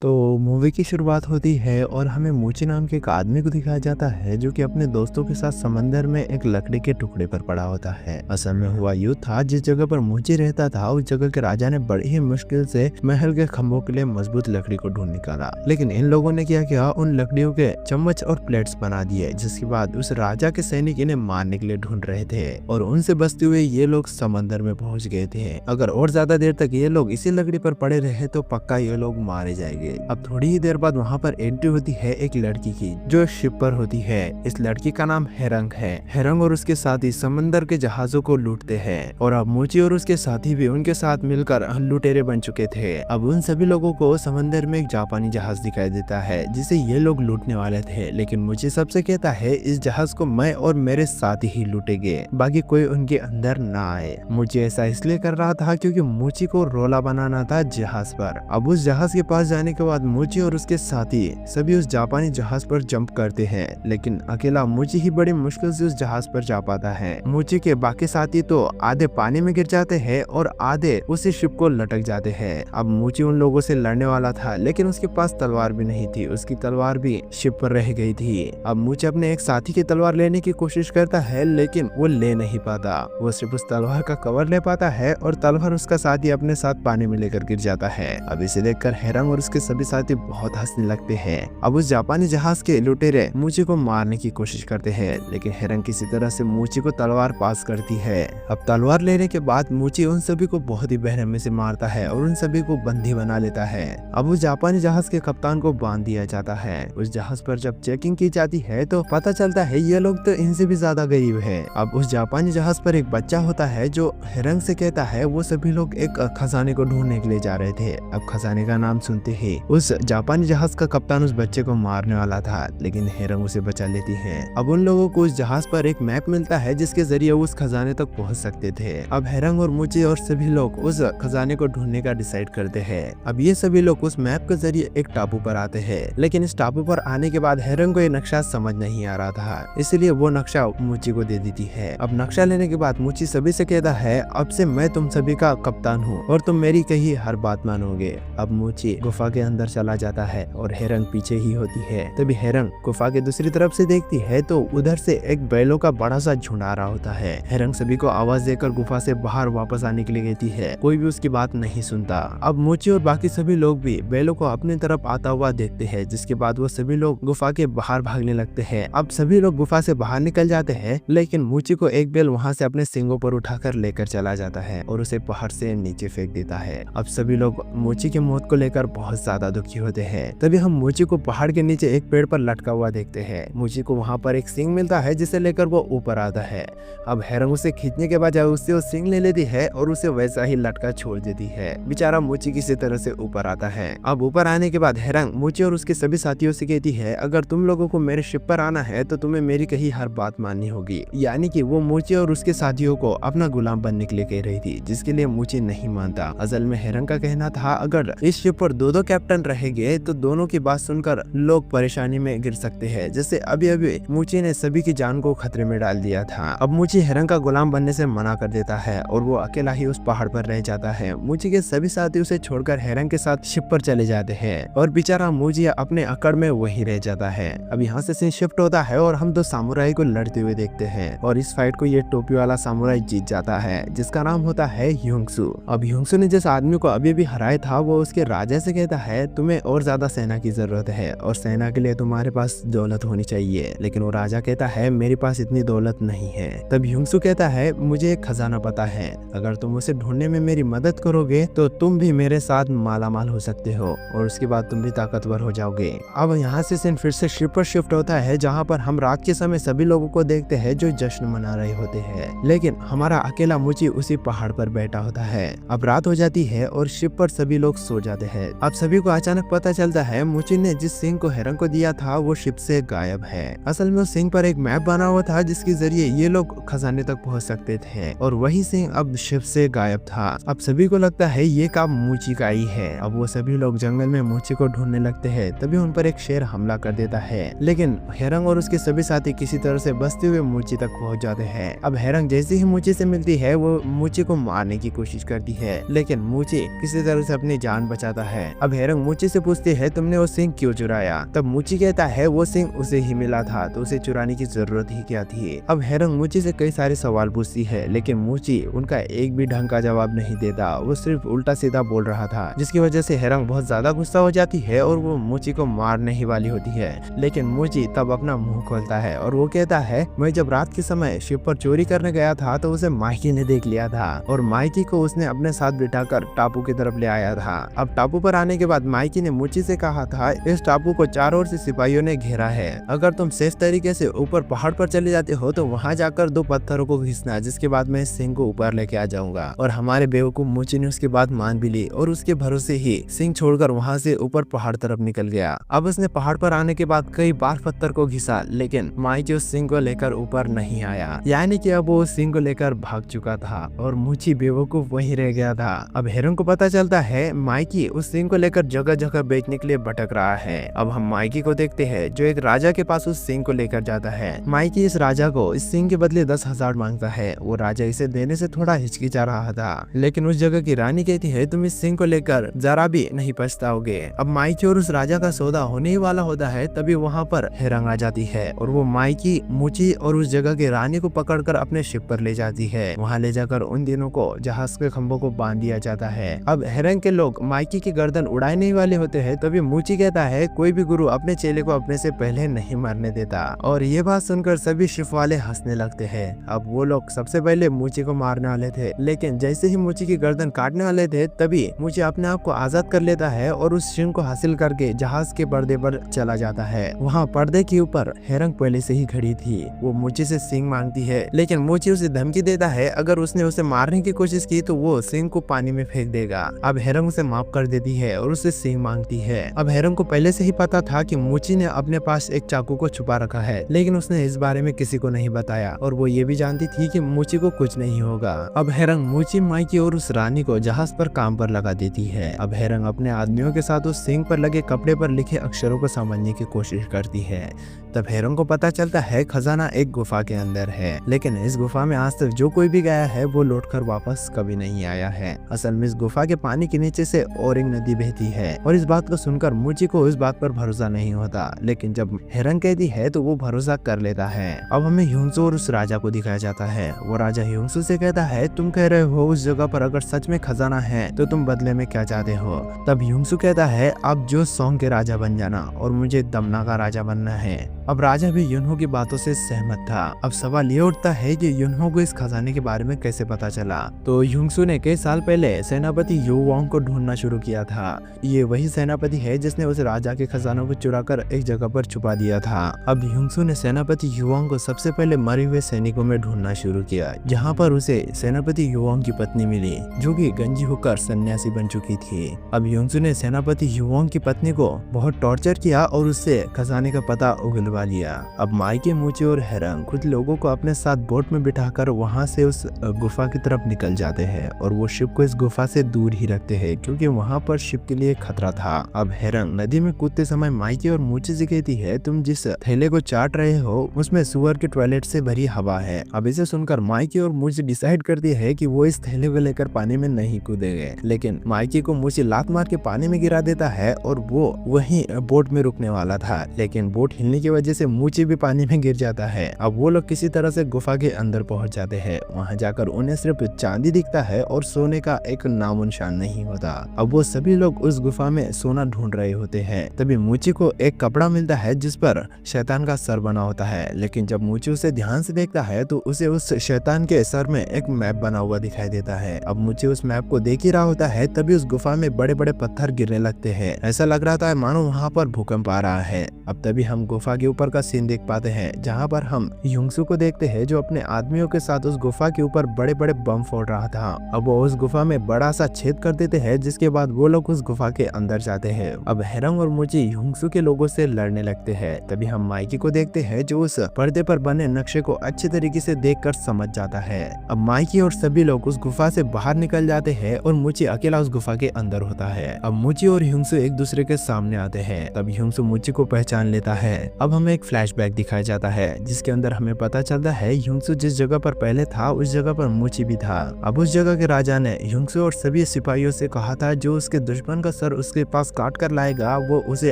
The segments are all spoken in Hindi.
तो मूवी की शुरुआत होती है और हमें मूची नाम के एक आदमी को दिखाया जाता है जो कि अपने दोस्तों के साथ समंदर में एक लकड़ी के टुकड़े पर पड़ा होता है। असल में हुआ यूं था, जिस जगह पर मूची रहता था उस जगह के राजा ने बड़ी ही मुश्किल से महल के खंभों के लिए मजबूत लकड़ी को ढूंढ निकाला। लेकिन इन लोगों ने क्या किया, उन लकड़ियों के चम्मच और प्लेट्स बना दिए, जिसके बाद उस राजा के सैनिक इन्हें मारने के लिए ढूंढ रहे थे और उनसे बचते हुए ये लोग समंदर में पहुंच गए थे। अगर और ज्यादा देर तक ये लोग इसी लकड़ी पर पड़े रहे तो पक्का ये लोग मारे जाएंगे। अब थोड़ी ही देर बाद वहाँ पर एंट्री होती है एक लड़की की, जो शिप पर होती है। इस लड़की का नाम हेरंग है। हेरंग और उसके साथी समंदर के जहाजों को लूटते हैं और अब मूची और उसके साथी भी उनके साथ मिलकर लुटेरे बन चुके थे। अब उन सभी लोगों को समंदर में एक जापानी जहाज दिखाई देता है जिसे ये लोग लूटने वाले थे, लेकिन मूची सबसे कहता है इस जहाज को मैं और मेरे साथी ही लूटेंगे, बाकी कोई उनके अंदर ना आए। मूची ऐसा इसलिए कर रहा था क्योंकि मूची को रोला बनाना था जहाज पर। अब उस जहाज के पास जाने के बाद मूची और उसके साथी सभी उस जापानी जहाज पर जंप करते हैं, लेकिन अकेला मूची ही बड़ी मुश्किल से उस जहाज पर जा पाता है। मूची के बाकी साथी तो आधे पानी में गिर जाते हैं और आधे उसी शिप को लटक जाते हैं। अब मूची उन लोगों से लड़ने वाला था, लेकिन उसके पास तलवार भी नहीं थी, उसकी तलवार भी शिप पर रह गई थी। अब मूची अपने एक साथी की तलवार लेने की कोशिश करता है, लेकिन वो ले नहीं पाता। वो सिर्फ उस तलवार का कवर ले पाता है और तलवार उसका साथी अपने साथ पानी में लेकर गिर जाता है। अब इसे देखकर हेरंग और उसके सभी साथी बहुत हंसने लगते हैं। अब उस जापानी जहाज के लुटेरे मूची को मारने की कोशिश करते हैं, लेकिन हेरंग किसी तरह से मूची को तलवार पास करती है। अब तलवार लेने के बाद मूची उन सभी को बहुत ही बेरहमी से मारता है और उन सभी को बंदी बना लेता है। अब उस जापानी जहाज के कप्तान को बांध दिया जाता है। उस जहाज पर जब चेकिंग की जाती है तो पता चलता है ये लोग तो इनसे भी ज्यादा गरीब है। अब उस जापानी जहाज पर एक बच्चा होता है जो हेरंग से कहता है वो सभी लोग एक खजाने को ढूंढने के लिए जा रहे थे। अब खजाने का नाम सुनते ही उस जापानी जहाज का कप्तान उस बच्चे को मारने वाला था, लेकिन हेरंग उसे बचा लेती है। अब उन लोगों को उस जहाज पर एक मैप मिलता है जिसके जरिए उस खजाने तक पहुंच सकते थे। अब हेरंग और मूची और सभी लोग उस खजाने को ढूंढने का डिसाइड करते हैं। अब ये सभी लोग उस मैप के जरिए एक टापू पर आते हैं, लेकिन इस टापू पर आने के बाद हेरंग को ये नक्शा समझ नहीं आ रहा था, इसलिए वो नक्शा मूची को दे देती है। अब नक्शा लेने के बाद मूची सभी से कहता है अब से मैं तुम सभी का कप्तान हूँ और तुम मेरी कही हर बात मानोगे। अब मूची गुफा के अंदर चला जाता है और हेरंग पीछे ही होती है। तभी हेरंग गुफा के दूसरी तरफ से देखती है तो उधर से एक बैलों का बड़ा सा झुंड आ रहा होता है। हेरंग सभी को आवाज देकर गुफा से बाहर वापस आने के लिए कहती है, कोई भी उसकी बात नहीं सुनता। अब मूची और बाकी सभी लोग भी बैलों को अपनी तरफ आता हुआ देखते हैं, जिसके बाद वो सभी लोग गुफा के बाहर भागने लगते हैं। अब सभी लोग गुफा से बाहर निकल जाते हैं, लेकिन मूची को एक बैल वहाँ से अपने सींगों पर उठाकर लेकर चला जाता है और उसे पहाड़ से नीचे फेंक देता है। अब सभी लोग मूची की मौत को लेकर बहुत ज्यादा दुखी होते हैं। तभी हम मूची को पहाड़ के नीचे एक पेड़ पर लटका हुआ देखते हैं। मूची को वहाँ पर एक सींग मिलता है जिसे लेकर वो ऊपर आता है। अब हेरंग उसे खींचने के बजाय उससे वो सींग ले लेती है और उसे वैसा ही लटका छोड़ देती है। बेचारा मूची किसी तरह से ऊपर आता है। अब ऊपर आने के बाद हेरंग मूची और उसके सभी साथियों से कहती है अगर तुम लोगों को मेरे शिप पर आना है तो तुम्हें मेरी कही हर बात माननी होगी। यानी कि वो मूची और उसके साथियों को अपना गुलाम बनने के लिए कह रही थी, जिसके लिए मूची नहीं मानता। असल में हेरंग का कहना था अगर इस शिप पर दो कैप्टन रहेंगे तो दोनों की बात सुनकर लोग परेशानी में गिर सकते हैं, जैसे अभी अभी मूची ने सभी की जान को खतरे में डाल दिया था। अब मूची हेरंग का गुलाम बनने से मना कर देता है और वो अकेला ही उस पहाड़ पर रह जाता है। मूची के सभी साथी उसे छोड़कर हेरंग के साथ शिप पर चले जाते हैं और बेचारा मूची अपने अकड़ में वही रह जाता है। अब यहाँ से सीन शिफ्ट होता है और हम दो सामुराई को लड़ते हुए देखते हैं और इस फाइट को ये टोपी वाला सामुराई जीत जाता है, जिसका नाम होता है ह्योंगसू। अब ह्योंगसू ने जिस आदमी को अभी भी हराया था वो उसके राजा से कहता है तुम्हें और ज्यादा सेना की जरूरत है और सेना के लिए तुम्हारे पास दौलत होनी चाहिए, लेकिन वो राजा कहता है मेरे पास इतनी दौलत नहीं है। तब ह्योंगसू कहता है मुझे एक खजाना पता है, अगर तुम उसे ढूंढने में मेरी मदद करोगे तो तुम भी मेरे साथ मालामाल हो सकते हो और उसके बाद तुम भी ताकतवर हो जाओगे। अब यहाँ से सीन फिर से शिप पर शिफ्ट होता है, जहाँ पर हम रात के समय सभी लोगों को देखते हैं जो जश्न मना रहे होते हैं, लेकिन हमारा अकेला मूची उसी पहाड़ पर बैठा होता है। अब रात हो जाती है और शिप पर सभी लोग सो जाते हैं। अब सभी को अचानक पता चलता है मूची ने जिस सिंह को हेरंग को दिया था वो शिप से गायब है। असल में उस सिंह पर एक मैप बना हुआ था जिसके जरिए ये लोग खजाने तक पहुंच सकते थे और वही सिंह अब शिप से गायब था। अब सभी को लगता है ये काम मूची का ही है। अब वो सभी लोग जंगल में मूची को ढूंढने लगते हैं, तभी उन पर एक शेर हमला कर देता है, लेकिन हेरंग और उसके सभी साथी किसी तरह से बचते हुए मूची तक पहुंच जाते हैं। अब हेरंग जैसे ही मूची से मिलती है वो मूची को मारने की कोशिश करती है, लेकिन मूची किसी तरह से अपनी जान बचाता है। अब हेरंग हेरंग मूची से पूछती है तुमने वो सिंह क्यों चुराया। तब मूची कहता है वो सिंह उसे ही मिला था तो उसे चुराने की जरूरत ही क्या थी। अब हेरंग मूची से कई सारे सवाल पूछती है लेकिन मूची उनका एक भी ढंग का जवाब नहीं देता, वो सिर्फ उल्टा सीधा बोल रहा था, जिसकी वजह से हेरंग बहुत ज्यादा गुस्सा हो जाती है और वो मूची को मारने ही वाली होती है। लेकिन मूची तब अपना मुंह खोलता है और वो कहता है मैं जब रात के समय शिप पर चोरी करने गया था तो उसे माइकी ने देख लिया था और माइकी को उसने अपने साथ बिठाकर टापू की तरफ ले आया था। अब टापू पर आने के बाद माइकी ने मूची से कहा था इस टापू को चारों ओर से सिपाहियों ने घेरा है, अगर तुम सेफ तरीके से ऊपर पहाड़ पर चले जाते हो तो वहाँ जाकर 2 पत्थरों को घिसना, जिसके बाद मैं सिंह को ऊपर लेके आ जाऊंगा। और हमारे बेवकूफ मूची ने उसकी बात मान भी ली और उसके भरोसे ही सिंह छोड़कर वहाँ से ऊपर पहाड़ तरफ निकल गया। अब उसने पहाड़ पर आने के बाद कई बार पत्थर को घिसा लेकिन माइकी उस सिंह को लेकर ऊपर नहीं आया, यानी कि अब वो सिंह को लेकर भाग चुका था और मूची बेवकूफ वहीं रह गया था। अब हेरंग को पता चलता है माइकी उस सिंह को लेकर जगह जगह बेचने के लिए भटक रहा है। अब हम माइकी को देखते हैं जो एक राजा के पास उस सिंह को लेकर जाता है। माइकी इस राजा को इस सिंह के बदले 10,000 मांगता है। वो राजा इसे देने से थोड़ा हिचकिचा रहा था लेकिन उस जगह की रानी कहती है तुम इस सिंह को लेकर जरा भी नहीं पछताओगे। अब माइकी और उस राजा का सौदा होने ही वाला होता है तभी वहाँ पर हेरंग आ जाती है और वो माइकी, मूची और उस जगह की रानी को पकड़कर अपने शिप पर ले जाती है। वहाँ ले जाकर उन दिनों को जहाज के खंभों को बांध दिया जाता है। अब हेरंग के लोग माइकी की गर्दन उड़ाने ही वाले होते हैं तभी मूची कहता है कोई भी गुरु अपने चेले को अपने से पहले नहीं मरने देता। और ये बात सुनकर सभी शिप वाले हंसने लगते हैं। अब वो लोग सबसे पहले मूची को मारने वाले थे लेकिन जैसे ही मूची की गर्दन काटने वाले थे तभी मूची अपने आप को आजाद कर लेता है और उस सिंह को हासिल करके जहाज के पर्दे पर चला जाता है। वहाँ पर्दे के ऊपर हेरंग पहले से ही खड़ी थी। वो मूची से सिंह मांगती है लेकिन मूची उसे धमकी देता है अगर उसने उसे मारने की कोशिश की तो वो सिंह को पानी में फेंक देगा। अब हेरंग उसे माफ कर देती है और उससे सिंह मांगती है। अब हेरंग को पहले से ही पता था कि मूची ने अपने पास एक चाकू को छुपा रखा है लेकिन उसने इस बारे में किसी को नहीं बताया और वो ये भी जानती थी कि मूची को कुछ नहीं होगा। अब हेरंग मूची, माइकी और उस रानी को जहाज पर काम पर लगा देती है। अब हेरंग अपने आदमियों के साथ उस सिंह पर लगे कपड़े पर लिखे अक्षरों को समझने की कोशिश करती है। तब हेरंग को पता चलता है खजाना एक गुफा के अंदर है लेकिन इस गुफा में आज तक जो कोई भी गया है वो लौटकर वापस कभी नहीं आया है। असल में इस गुफा के पानी के नीचे से और एक नदी बहती है और इस बात को सुनकर मूची को इस बात पर भरोसा नहीं होता लेकिन जब हेरंग कहती है तो वो भरोसा कर लेता है। अब हमें ह्यूंसू और उस राजा को दिखाया जाता है। वो राजा ह्यूंसू से कहता है तुम कह रहे हो उस जगह पर अगर सच में खजाना है तो तुम बदले में क्या चाहते हो। तब ह्यूंसू कहता है अब जो सॉन्ग के राजा बन जाना और मुझे दमना का राजा बनना है। अब राजा भी युनहो की बातों से सहमत था। अब सवाल ये उठता है कि युनहो को इस खजाने के बारे में कैसे पता चला। तो ह्यूंसू ने कई साल पहले सेनापति यू वांग को ढूंढना शुरू किया था। ये वही सेनापति है जिसने उस राजा के खजानों को चुराकर एक जगह पर छुपा दिया था। अब ह्यूंसू ने सेनापति युवांग को सबसे पहले मरे हुए सैनिकों में ढूंढना शुरू किया जहाँ पर उसे सेनापति युवांग की पत्नी मिली जो कि गंजी होकर सन्यासी बन चुकी थी। अब ह्यूंसू ने सेनापति युवांग की पत्नी को बहुत टॉर्चर किया और उससे खजाने का पता उगलवा लिया। अब माइकी, मूची और हेरंग कुछ लोगों को अपने साथ बोट में बिठाकर वहां से उस गुफा की तरफ निकल जाते हैं और वो शिप को इस गुफा से दूर ही रखते हैं क्योंकि वहां पर शिप के लिए खतरा था। अब हेरंग नदी में कूदते समय माइकी और मूची से कहती है तुम जिस थैले को चाट रहे हो उसमें सुअर के टॉयलेट से भरी हवा है। अब इसे सुनकर माइकी और मूची डिसाइड करती है कि वो इस थैले को लेकर पानी में नहीं कूदेंगे लेकिन माइकी को मूची लात मार के पानी में गिरा देता है और वो वहीं बोट में रुकने वाला था लेकिन बोट हिलने की वजह से मूची भी पानी में गिर जाता है। अब वो लोग किसी तरह से गुफा के अंदर पहुंच जाते हैं। वहां जाकर उन्हें सिर्फ चांदी दिखता है और सोने का एक नामो निशान नहीं होता। अब वो सभी लोग उस गुफा में सोना ढूंढ रहे होते हैं। तभी मूची को एक कपड़ा मिलता है जिस पर शैतान का सर बना होता है लेकिन जब मूची उसे ध्यान से देखता है तो उसे उस शैतान के सर में एक मैप बना हुआ दिखाई देता है। अब मूची उस मैप को देख ही रहा होता है तभी उस गुफा में बड़े बड़े पत्थर गिरने लगते हैं। ऐसा लग रहा था मानो वहाँ पर भूकंप आ रहा है। अब तभी हम गुफा के ऊपर का सीन देख पाते हैं जहाँ पर हम ह्यूंसू को देखते हैं जो अपने आदमियों के साथ उस गुफा के ऊपर बड़े बड़े बम फोड़ रहा था। अब वो उस गुफा में बड़ा सा छेद कर देते हैं जिसके बाद वो लोग उस गुफा के अंदर जाते हैं। अब हेरंग और मूची ह्यूंसू के लोगों से लड़ने लगते हैं। तभी हम माइकी को देखते हैं जो उस पर्दे पर बने नक्शे को अच्छे तरीके से देखकर समझ जाता है। अब माइकी और सभी लोग उस गुफा से बाहर निकल जाते हैं और मूची अकेला उस गुफा के अंदर होता है। अब मूची और ह्यूंसू एक दूसरे के सामने आते हैं। तब ह्यूंसू मूची को पहचान लेता है। अब हम हमें एक फ्लैशबैक दिखाया जाता है जिसके अंदर हमें पता चलता है युंगसू जिस जगह पर पहले था उस जगह पर मुची भी था। अब उस जगह के राजा ने युंगसू और सभी सिपाहियों से कहा था जो उसके दुश्मन का सर उसके पास काट कर लाएगा वो उसे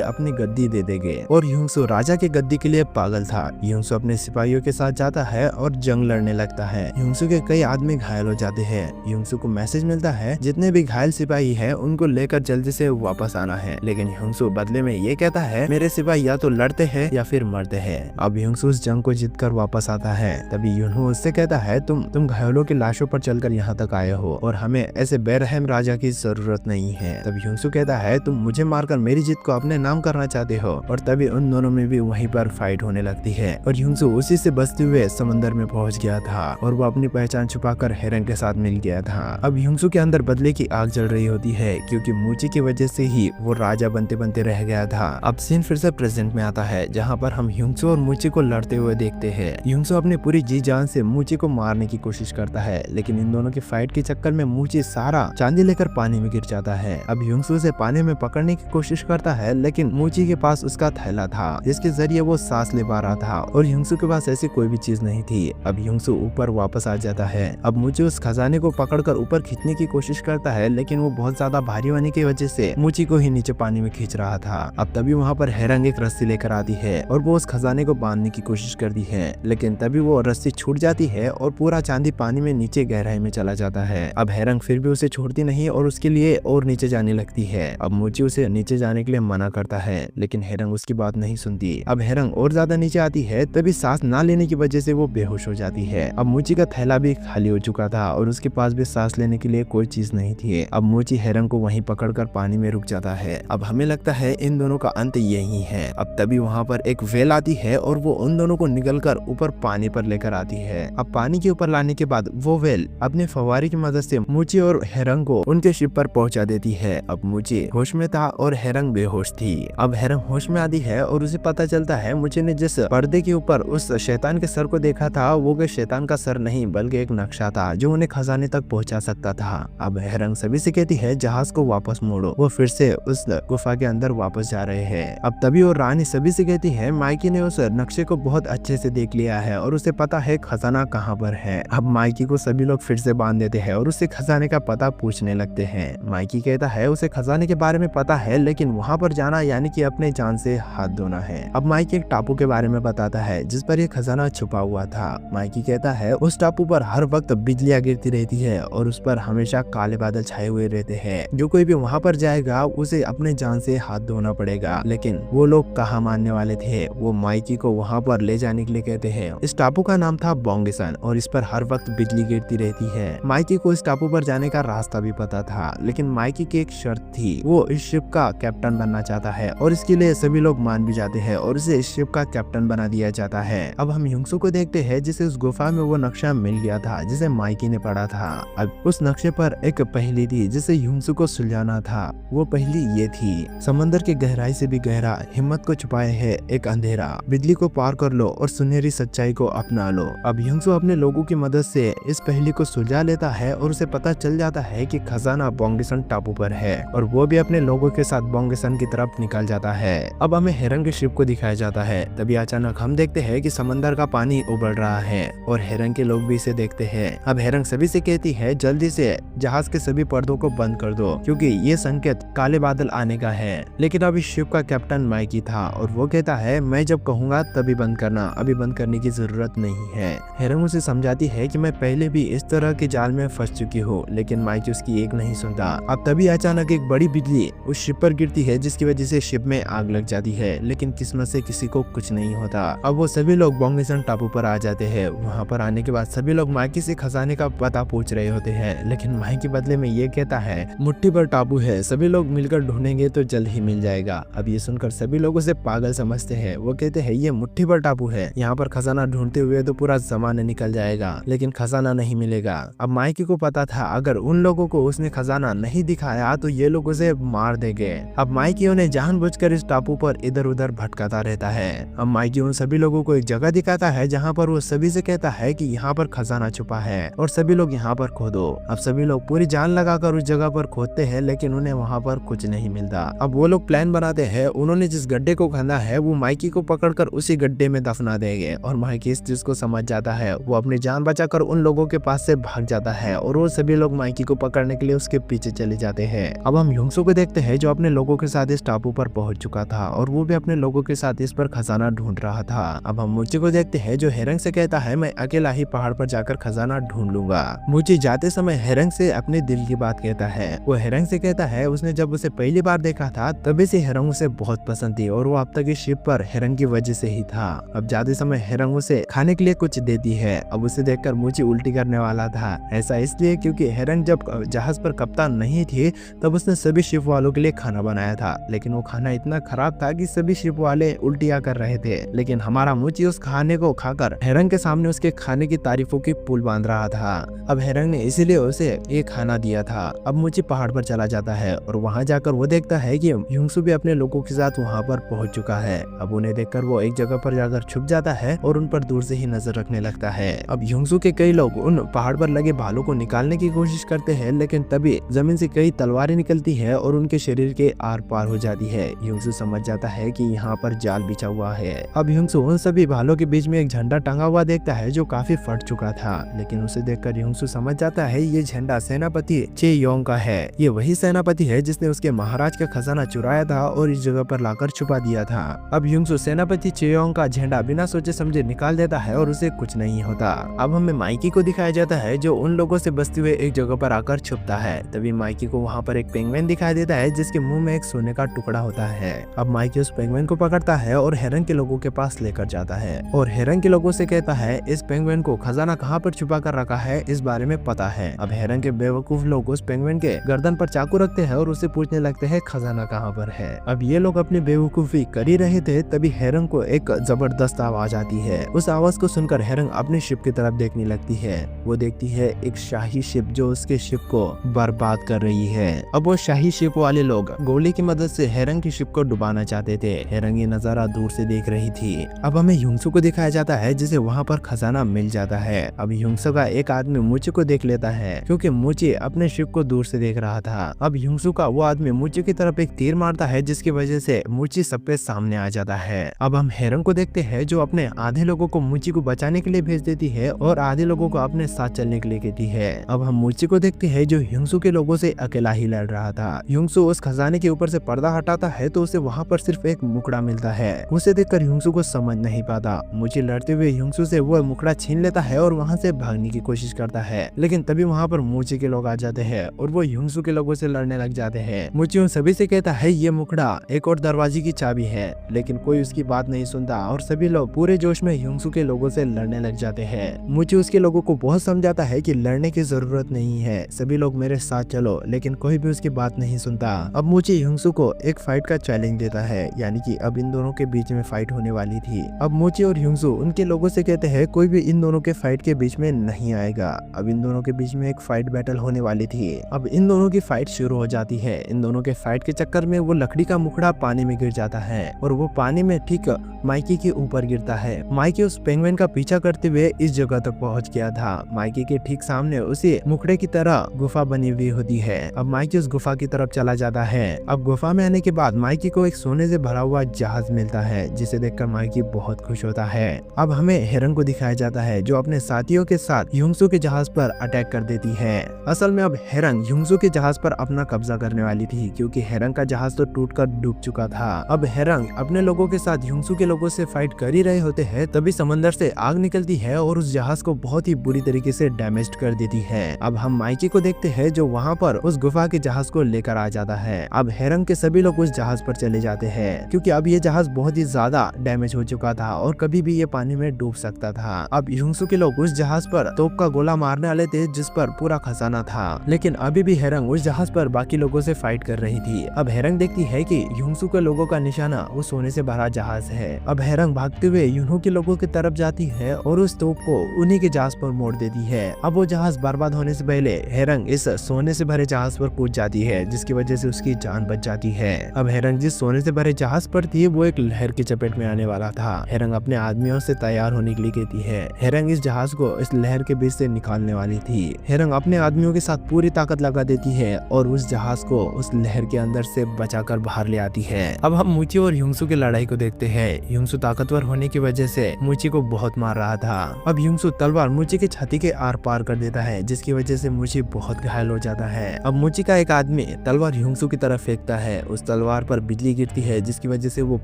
अपनी गद्दी दे देंगे। और युंगसू राजा की गद्दी के लिए पागल था। युंगसू अपने सिपाहियों के साथ जाता है और जंग लड़ने लगता है। युंगसू के कई आदमी घायल हो जाते हैं। युंगसू को मैसेज मिलता है जितने भी घायल सिपाही है उनको लेकर जल्दी से वापस आना है, लेकिन युंगसू बदले में ये कहता है मेरे सिपाही या तो लड़ते हैं या फिर मरते हैं। अब युंगसू उस जंग को जीतकर वापस आता है। तभी युनहो उससे कहता है तुम घायलों की लाशों पर चलकर यहाँ तक आए हो और हमें ऐसे बेरहम राजा की जरूरत नहीं है। तब युंगसू कहता है तुम मुझे मारकर मेरी जीत को अपने नाम करना चाहते हो। और तभी उन दोनों में भी वहीं पर फाइट होने लगती है और युंगसू उसी से बचते हुए समंदर में पहुंच गया था और वो अपनी पहचान छुपाकर हेरंग के साथ मिल गया था। अब युंगसू के अंदर बदले की आग जल रही होती है क्योंकि मूची की वजह से ही वो राजा बनते बनते रह गया था। अब सीन फिर से प्रेजेंट में आता है जहाँ पर हम युंगसू और मूची को लड़ते हुए देखते हैं। युंगसू अपनी पूरी जी जान से मूची को मारने की कोशिश करता है, लेकिन इन दोनों की फाइट के चक्कर में मूची सारा चांदी लेकर पानी में गिर जाता है। अब युंगसू उसे पानी में पकड़ने की कोशिश करता है, लेकिन मूची के पास उसका थैला था जिसके जरिए वो सांस ले पा रहा था और युंगसू के पास ऐसी कोई भी चीज नहीं थी। अब युंगसू ऊपर वापस आ जाता है। अब मूची उस खजाने को पकड़कर ऊपर खींचने की कोशिश करता है, लेकिन वो बहुत ज्यादा भारी होने की वजह से मूची को ही नीचे पानी में खींच रहा था। अब तभी वहाँ पर हेरंग एक रस्सी लेकर आती है और वो उस खजाने को बांधने की कोशिश करती है, लेकिन तभी वो रस्सी छूट जाती है और पूरा चांदी पानी में नीचे गहराई में चला जाता है। अब हेरंग फिर भी उसे छोड़ती नहीं और उसके लिए और नीचे जाने लगती है। अब मूची उसे नीचे जाने के लिए मना करता है, लेकिन हेरंग उसकी बात नहीं सुनती। अब हेरंग और ज्यादा नीचे आती है, तभी सांस ना लेने की वजह से वो बेहोश हो जाती है। अब मूची का थैला भी खाली हो चुका था और उसके पास भी सांस लेने के लिए कोई चीज नहीं थी। अब मूची हेरंग को वहीं पकड़कर पानी में रुक जाता है। अब हमें लगता है इन दोनों का अंत यही है। अब तभी वहाँ पर एक वेल आती है और वो उन दोनों को निगलकर ऊपर पानी पर लेकर आती है। अब पानी के ऊपर लाने के बाद वो वेल अपने फव्वारे की मदद से मूची और हेरंग को उनके शिप पर पहुंचा देती है। अब मूची होश में था और हेरंग बेहोश थी। अब हेरंग होश में आती है और उसे पता चलता है मूची ने जिस पर्दे के ऊपर उस शैतान के सर को देखा था वो कोई शैतान का सर नहीं बल्कि एक नक्शा था जो उन्हें खजाने तक पहुंचा सकता था। अब हेरंग सभी से कहती है जहाज को वापस मोड़ो। वो फिर से उस गुफा के अंदर वापस जा रहे हैं। अब तभी वो रानी सभी से कहती है माइकी ने उस नक्शे को बहुत अच्छे से देख लिया है और उसे पता है खजाना कहाँ पर है। अब माइकी को सभी लोग फिर से बांध देते हैं और उससे खजाने का पता पूछने लगते हैं। माइकी कहता है उसे खजाने के बारे में पता है, लेकिन वहाँ पर जाना यानी कि अपने जान से हाथ धोना है। अब माइकी एक टापू के बारे में बताता है जिस पर ये खजाना छुपा हुआ था। माइकी कहता है उस टापू पर हर वक्त बिजलियां गिरती रहती है और उस पर हमेशा काले बादल छाए हुए रहते हैं। जो कोई भी वहाँ पर जाएगा उसे अपने जान से हाथ धोना पड़ेगा। लेकिन वो लोग कहाँ मानने वाले थे। वो माइकी को वहाँ पर ले जाने के लिए कहते हैं। इस टापू का नाम था बोंगेसन और इस पर हर वक्त बिजली गिरती रहती है। माइकी को इस टापू पर जाने का रास्ता भी पता था, लेकिन माइकी की एक शर्त थी, वो इस शिप का कैप्टन बनना चाहता है और इसके लिए सभी लोग मान भी जाते हैं और उसे इस शिप का कैप्टन बना दिया जाता है। अब हम युंगसू को देखते हैं जिसे उस गुफा में वो नक्शा मिल गया था जिसे माइकी ने पढ़ा था। अब उस नक्शे पर एक पहेली थी जिसे युंगसू को सुलझाना था। वो पहेली ये थी, समंदर के गहराई से भी गहरा हिम्मत को छुपाए है एक अंधेरा, बिजली को पार कर लो और सुनहरी सच्चाई को अपना लो। अब युंगसू अपने लोगों की मदद से इस पहेली को सुलझा लेता है और उसे पता चल जाता है कि खजाना बोंगेसन टापू पर है और वो भी अपने लोगों के साथ बोंगेसन की तरफ निकल जाता है। अब हमें हेरंग के शिप को दिखाया जाता है। तभी अचानक हम देखते हैं कि समंदर का पानी उबल रहा है और हेरंग के लोग भी इसे देखते हैं। अब हेरंग सभी से कहती है जल्दी से जहाज के सभी पर्दों को बंद कर दो क्योंकि ये संकेत काले बादल आने का है। लेकिन अब इस शिप का कैप्टन माइकी था और वो कहता है मैं जब कहूंगा तभी बंद करना, अभी बंद करने की जरूरत नहीं है। हेरंग उसे समझाती है कि मैं पहले भी इस तरह के जाल में फंस चुकी हूँ, लेकिन माइकी उसकी एक नहीं सुनता। अब तभी अचानक एक बड़ी बिजली उस शिप पर गिरती है जिसकी वजह से शिप में आग लग जाती है, लेकिन किस्मत से किसी को कुछ नहीं होता। अब वो सभी लोग बोंगेसन टापू पर आ जाते हैं। वहाँ पर आने के बाद सभी लोग माइकी से खजाने का पता पूछ रहे होते हैं, लेकिन माइकी बदले में ये कहता है मुट्ठी भर टापू है, सभी लोग मिलकर ढूंढेंगे तो जल्द ही मिल जाएगा। अब ये सुनकर सभी लोग उसे पागल समझते हैं। वो कहते हैं ये मुट्ठी भर टापू है, यहाँ पर खजाना ढूंढते हुए तो पूरा जमाना निकल जाएगा, लेकिन खजाना नहीं मिलेगा। अब माइकी को पता था अगर उन लोगों को उसने खजाना नहीं दिखाया तो ये लोग उसे मार देंगे। अब माइकी उन्हें जानबूझकर इस टापू पर इधर उधर भटकाता रहता है। अब माइकी उन सभी लोगों को एक जगह दिखाता है जहाँ पर वो सभी से कहता है कि यहाँ पर खजाना छुपा है और सभी लोग यहाँ पर खोदो। अब सभी लोग पूरी जान लगाकर उस जगह पर खोदते हैं, लेकिन उन्हें वहाँ पर कुछ नहीं मिलता। अब वो लोग प्लान बनाते हैं। उन्होंने जिस गड्ढे को खंदा है वो माइकी माइकी को पकड़कर उसी गड्ढे में दफना देंगे। और माइकी इस चीज को समझ जाता है, वो अपनी जान बचाकर उन लोगों के पास से भाग जाता है और वो सभी लोग माइकी को पकड़ने के लिए उसके पीछे चले जाते हैं। अब हम युंगसू को देखते हैं जो अपने लोगों के साथ इस टापू पर पहुंच चुका था और वो भी अपने लोगों के साथ इस पर खजाना ढूंढ रहा था। अब हम मुची को देखते हैं जो हेरंग से कहता है मैं अकेला ही पहाड़ पर जाकर खजाना ढूंढ लूंगा। मुची जाते समय हेरंग से अपने दिल की बात कहता है। वो हेरंग से कहता है उसने जब उसे पहली बार देखा था तभी से हेरंग उसे बहुत पसंद थी और वो अब तक इस शिप पर हेरंग की वजह से ही था। अब जाते समय हेरंग उसे खाने के लिए कुछ देती है। अब उसे देखकर मुची उल्टी करने वाला था, ऐसा इसलिए क्योंकि हेरंग जब जहाज पर कप्तान नहीं थी तब उसने सभी शिप वालों के लिए खाना बनाया था, लेकिन वो खाना इतना खराब था कि सभी शिप वाले उल्टियां कर रहे थे। लेकिन हमारा मुची उस खाने को खाकर हेरंग के सामने उसके खाने की तारीफों की पुल बांध रहा था। अब हेरंग ने इसीलिए उसे ये खाना दिया था। अब मुची पहाड़ पर चला जाता है और वहां जाकर वो देखता है कि युंगसू भी अपने लोगों के साथ वहां पर पहुंच चुका है। अब उन्हें देखकर वो एक जगह पर जाकर छुप जाता है और उन पर दूर से ही नजर रखने लगता है। अब युंगसू के कई लोग उन पहाड़ पर लगे भालू को निकालने की कोशिश करते हैं, लेकिन तभी जमीन से कई तलवारें निकलती है और उनके शरीर के आर पार हो जाती है। युंगसू समझ जाता है कि यहाँ पर जाल बिछा हुआ है। अब युंगसू उन सभी भालों के बीच में एक झंडा टंगा हुआ देखता है जो काफी फट चुका था, लेकिन उसे देखकर युंगसू समझ जाता है ये झंडा सेनापति चे योंग का है। ये वही सेनापति है जिसने उसके महाराज का खजाना चुराया था और इस जगह पर लाकर छुपा दिया था। अब युंगसू सेनापति चे योंग का झंडा बिना सोचे समझे निकाल देता है और उसे कुछ नहीं होता। अब हमें माइकी को दिखाया जाता है जो उन लोगों से बचते हुए एक जगह पर आकर छुपता है। तभी माइकी को वहाँ पर एक पेंगुइन दिखाई देता है जिसके मुंह में एक सोने का टुकड़ा होता है। अब माइकी उस पेंगुइन को पकड़ता है और हेरंग के लोगों के पास लेकर जाता है और हेरंग के लोगों से कहता है इस पेंगुइन को खजाना कहाँ पर छुपा कर रखा है इस बारे में पता है। अब हेरंग के बेवकूफ लोग उस पेंगुइन के गर्दन पर चाकू रखते हैं और उसे पूछने लगते हैं खजाना कहाँ पर है। अब ये लोग अपनी बेवकूफी कर ही रहे थे तभी हेरंग को एक जबरदस्त आवाज आती है। उस आवाज को सुनकर हेरंग अपने शिप की तरफ देखने लगती है। वो देखती है एक शाही शिप जो उसके शिप को बर्बाद कर रही है। अब वो शाही शिप वाले लोग गोली की मदद से हेरंग की शिप को डुबाना चाहते थे। हेरंग ये नजारा दूर से देख रही थी। अब हमें युंगसू को दिखाया जाता है जिसे वहाँ पर खजाना मिल जाता है। अब युंगसू का एक आदमी मुची को देख लेता है क्योंकि मुची अपने शिप को दूर से देख रहा था। अब युंगसू का वो आदमी मुची की तरफ एक तीर मारता है जिसकी वजह से मुची सबके सामने आ जाता है। अब हम हेरंग को देखते हैं जो अपने आधे लोगों को मुची को बचाने के लिए भेज देती है और आधे लोगों को अपने साथ चलने के लिए कहती है। अब हम मुची को देखते हैं जो युंगसू के लोगों से अकेला ही लड़ रहा था। युंगसू उस खजाने के ऊपर से पर्दा हटाता है तो उसे वहाँ पर सिर्फ एक मुकड़ा मिलता है। उसे देखकर युंगसू को समझ नहीं पाता। मुची लड़ते हुए युंगसू से वो मुकड़ा छीन लेता है और वहाँ से भागने की कोशिश करता है, लेकिन तभी वहाँ पर मुची के लोग आ जाते हैं और वो युंगसू के लोगों से लड़ने लग जाते हैं। मुची उन सभी से कहता है ये मुकड़ा एक और दरवाजे की चाबी है, लेकिन कोई उसकी बात नहीं सुनता और सभी लोग पूरे जोश में युंगसू के लोगों से लड़ने लग जाते हैं। मुची उसके लोगों को बहुत समझाता है कि लड़ने की जरूरत नहीं है, सभी लोग मेरे साथ चलो, लेकिन कोई भी उसकी बात नहीं सुनता। अब मुची युंगसू को एक फाइट का चैलेंज देता है, यानी कि अब इन दोनों के बीच में फाइट होने वाली थी। अब मुची और युंगसू उनके लोगों से कहते हैं कोई भी इन दोनों के फाइट के बीच में नहीं आएगा। अब इन दोनों के बीच में एक फाइट बैटल होने वाली थी। अब इन दोनों की फाइट शुरू हो जाती है। इन दोनों के फाइट के चक्कर में वो लकड़ी का मुखड़ा पानी में गिर जाता है और वो पानी में ठीक माइकी के ऊपर गिरता है। माइकी उस पेंगुइन का पीछा करते हुए इस जगह तक पहुंच गया था। माइकी के ठीक सामने उसे मुखड़े की तरह गुफा बनी हुई होती है। अब माइकी उस गुफा की तरफ चला जाता है। अब गुफा में आने के बाद माइकी को एक सोने से भरा हुआ जहाज मिलता है जिसे देखकर माइकी बहुत खुश होता है। अब हमें हेरंग को दिखाया जाता है जो अपने साथियों के साथ युंगसू के जहाज पर अटैक कर देती है। असल में अब हेरंग युंगसू के जहाज पर अपना कब्जा करने वाली थी क्योंकि हेरंग का जहाज तो टूटकर डूब चुका था। अब हेरंग अपने लोगों के साथ युंगसू के लोगों से फाइट कर ही रहे होते हैं तभी समंदर से आग निकलती है और उस जहाज को बहुत ही बुरी तरीके से डैमेज कर देती है। अब हम माइकी को देखते हैं जो वहाँ पर उस गुफा के जहाज को लेकर आ जाता है। अब हेरंग के सभी लोग उस जहाज पर चले जाते हैं क्योंकि अब ये जहाज बहुत ही ज्यादा डैमेज हो चुका था और कभी भी ये पानी में डूब सकता था। अब युंगसू के लोग उस जहाज पर तोप का गोला मारने वाले थे जिस पर पूरा खजाना था, लेकिन अभी भी हेरंग उस जहाज पर बाकी लोगों से फाइट कर रही थी। अब हेरंग देखती है कि युंगसू के लोगों का निशाना वो सोने से भरा जहाज है। अब हेरंग भागते हुए यूनहो के लोगों की तरफ जाती है और उस तोप को उन्हीं के जहाज पर मोड़ देती है। अब वो जहाज बर्बाद होने से पहले हेरंग इस सोने से भरे जहाज पर कूद जाती है जिसकी वजह से उसकी जान बच जाती है। अब हेरंग जिस सोने से भरे जहाज पर थी वो एक लहर की चपेट में आने वाला था। हेरंग अपने आदमियों से तैयार होने के लिए कहती है। हेरंग इस जहाज को इस लहर के बीच से निकालने वाली थी। हेरंग अपने आदमियों के साथ पूरी ताकत लगा देती है और उस जहाज को उस लहर के अंदर से बचाकर बाहर ले आती है। अब हम मुची और युंगसू की लड़ाई को देखते हैं। युंगसू ताकतवर होने की वजह से मुची को बहुत मार रहा था। अब युंगसू तलवार मुची की छाती के आर पार कर देता है, जिसकी वजह से मुची बहुत घायल हो जाता है। अब मुची का एक आदमी तलवार युंगसू की तरफ फेंकता है। उस तलवार पर बिजली गिरती है, जिसकी वजह से वो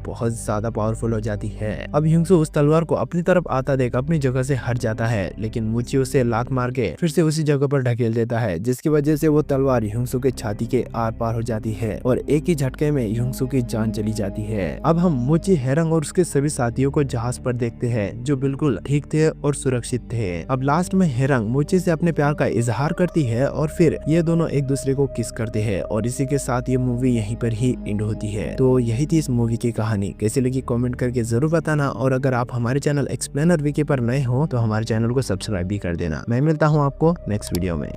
बहुत ज्यादा पावरफुल हो जाती है। अब युंगसू उस तलवार को अपनी तरफ आता देख अपनी जगह से हट जाता है, लेकिन मुची उसे लात मार के फिर से उसी जगह पर ढकेल देता है, जिसकी वजह से वो तलवार युंगसू के छाती के आर पार हो जाती है और एक ही झटके में युंगसू की जान चली जाती है। अब हम मुची, हेरंग और उसके सभी साथियों को जहाज पर देखते हैं, जो बिल्कुल ठीक थे और सुरक्षित थे। अब लास्ट में हेरंग मुची से अपने प्यार का इजहार करती है और फिर ये दोनों एक दूसरे को किस करते हैं और इसी के साथ ये मूवी यहीं पर ही एंड होती है। तो यही थी इस मूवी की कहानी। कैसी लगी कमेंट करके जरूर बताना, और अगर आप हमारे चैनल एक्सप्लेनर विकी पर नए हो तो हमारे चैनल को सब्सक्राइब भी कर देना। मैं मिलता हूँ आपको नेक्स्ट वीडियो में।